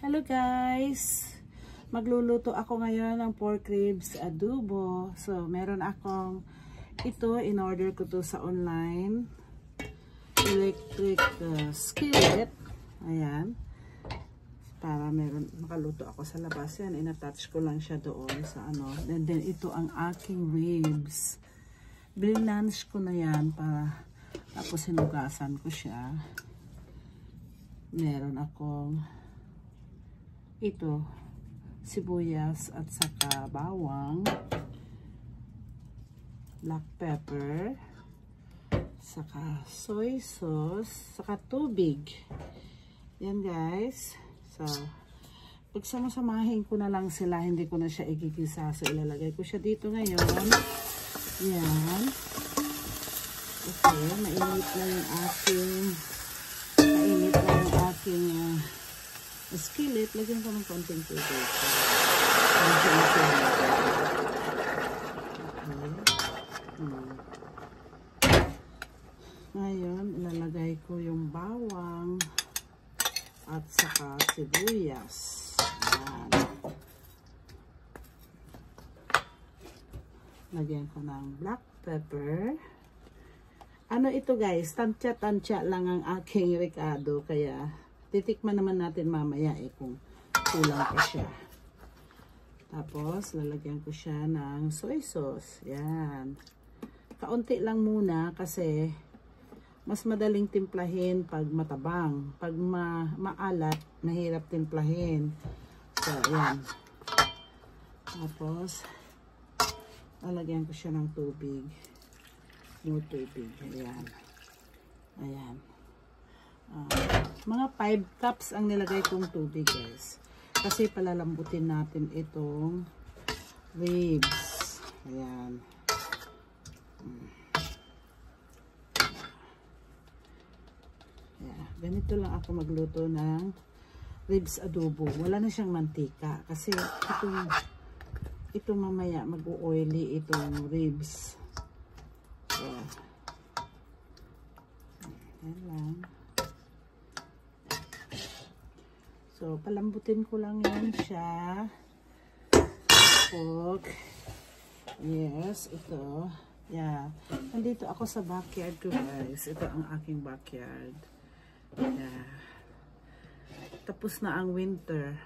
Hello guys! Magluluto ako ngayon ng pork ribs adobo. So, meron akong ito, in-order ko to sa online. Electric skillet. Ayan. Para makaluto ako sa labas. Yan, in-attach ko lang siya doon sa ano. And then, ito ang aking ribs. Brinanch ko na yan para tapos hinugasan ko siya. Meron akong ito, sibuyas at saka bawang, black pepper, saka soy sauce, saka tubig. Yan guys. So, pagsama-samahin ko na lang sila, hindi ko na siya igigisa. So, ilalagay ko siya dito ngayon. Yan. Okay, mainit na yung aking skillet. Lagyan ko ng konting tubig. Ngayon, ilalagay ko yung bawang at saka sibuyas. Ayan. Lagyan ko ng black pepper. Ano ito guys, tansya-tansya lang ang aking ricado, kaya titikman naman natin mamaya kung kulang pa siya. Tapos, lalagyan ko siya ng soy sauce. Yan. Kaunti lang muna kasi mas madaling timplahin pag matabang. Pag maalat, mahirap timplahin. So, yan. Tapos, lalagyan ko siya ng tubig. More tubig. Ayan. Ayan. Mga 5 cups ang nilagay kong tubig guys. Kasi palalambutin natin itong ribs. Ayan. Ayan. Ganito lang ako magluto ng ribs adobo. Wala na siyang mantika. Kasi itong mamaya mag-oily itong ribs. So, ayan lang. So, palambutin ko lang yan siya. Pork. Yes, ito. Yeah. Nandito ako sa backyard ko, guys. Ito ang aking backyard. Yeah. Tapos na ang winter.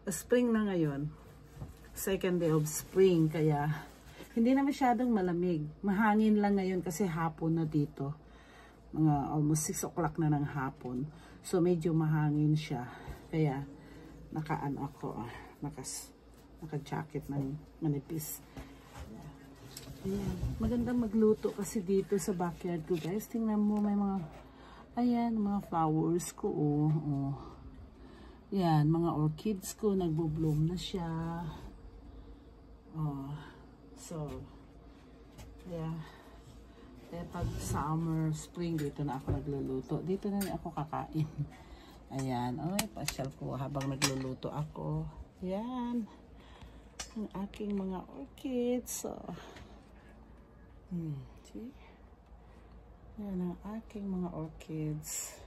Spring na ngayon. Second day of spring. Kaya, hindi na masyadong malamig. Mahangin lang ngayon kasi hapon na dito. Mga almost 6 o'clock na ng hapon. So, medyo mahangin siya. Kaya, naka-ano ako, naka-jacket na manipis. Ayan. Magandang magluto kasi dito sa backyard ko, guys. Tingnan mo, may mga, ayan, mga flowers ko, oh. Yan, mga orchids ko, nagbo-bloom na siya. Oh. So, yeah. Pag summer, spring, dito na ako nagluluto. Dito na ako kakain. Ayan. Ay, pasyal ko habang nagluluto ako. Ayan. Ang aking mga orchids. So, see? Ayan ang aking mga orchids.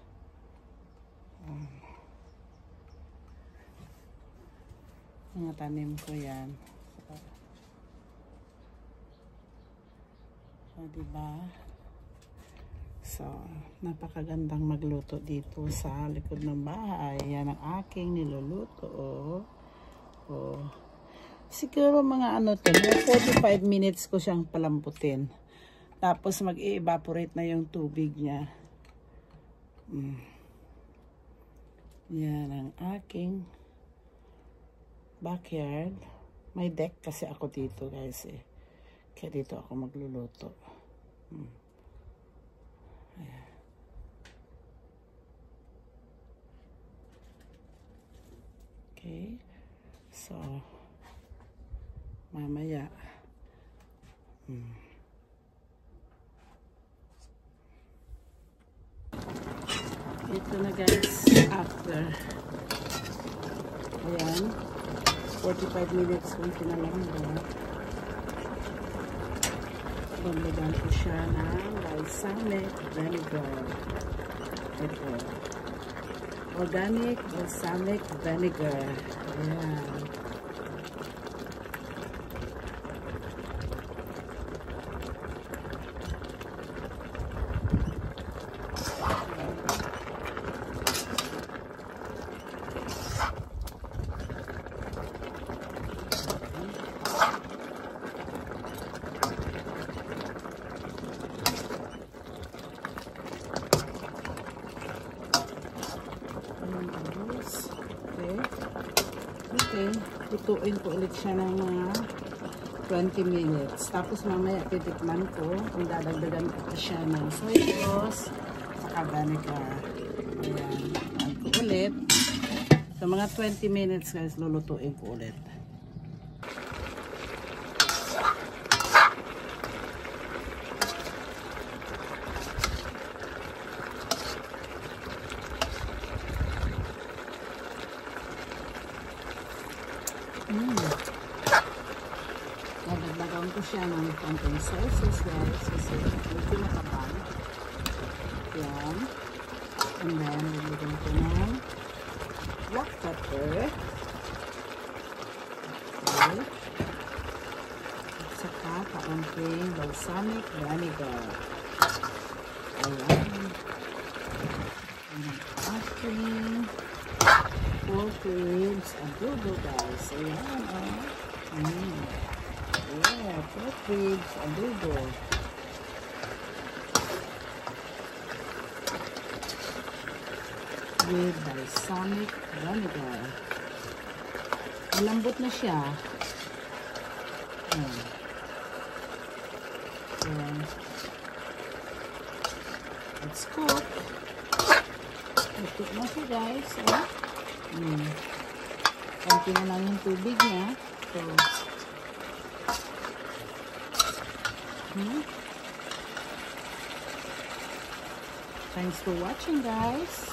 Mga tanim ko yan. So, diba? So, napakagandang magluto dito sa likod ng bahay. Yan ang aking niluluto. Oh. Siguro mga ano to, 45 minutes ko siyang palambutin. Tapos mag-evaporate na yung tubig niya. Yan ang aking backyard. May deck kasi ako dito guys Kaya dito ako magluluto. Ayan. Okay. So, mamaya. Ito na guys, after. Ayan. 45 minutes kung pinalambot. Paglagan ko siya ng balsamic vinegar. Ito. Organic balsamic vinegar. Ayan. Okay, lutuin ko ulit siya ng mga 20 minutes. Tapos mamaya titikman ko kung dadagdagan ko pa siya ng soy sauce saka vinegar. Ayan, add ko ulit. Sa mga 20 minutes guys, lulutuin ko ulit. Dadagdagan ko siya ng konting sauces guys kasi medyo makapal. Yan. And then, lagyan ko ng black pepper. Okay. At saka kaunting balsamic vinegar. Ayan. And ating pork ribs adobo guys. Ayan. Yeah, pork ribs adobo. With balsamic vinegar. Malambot na siya. So, let's cook. Cook na siya guys. Konti na lang yung tubig niya. So, thanks for watching guys.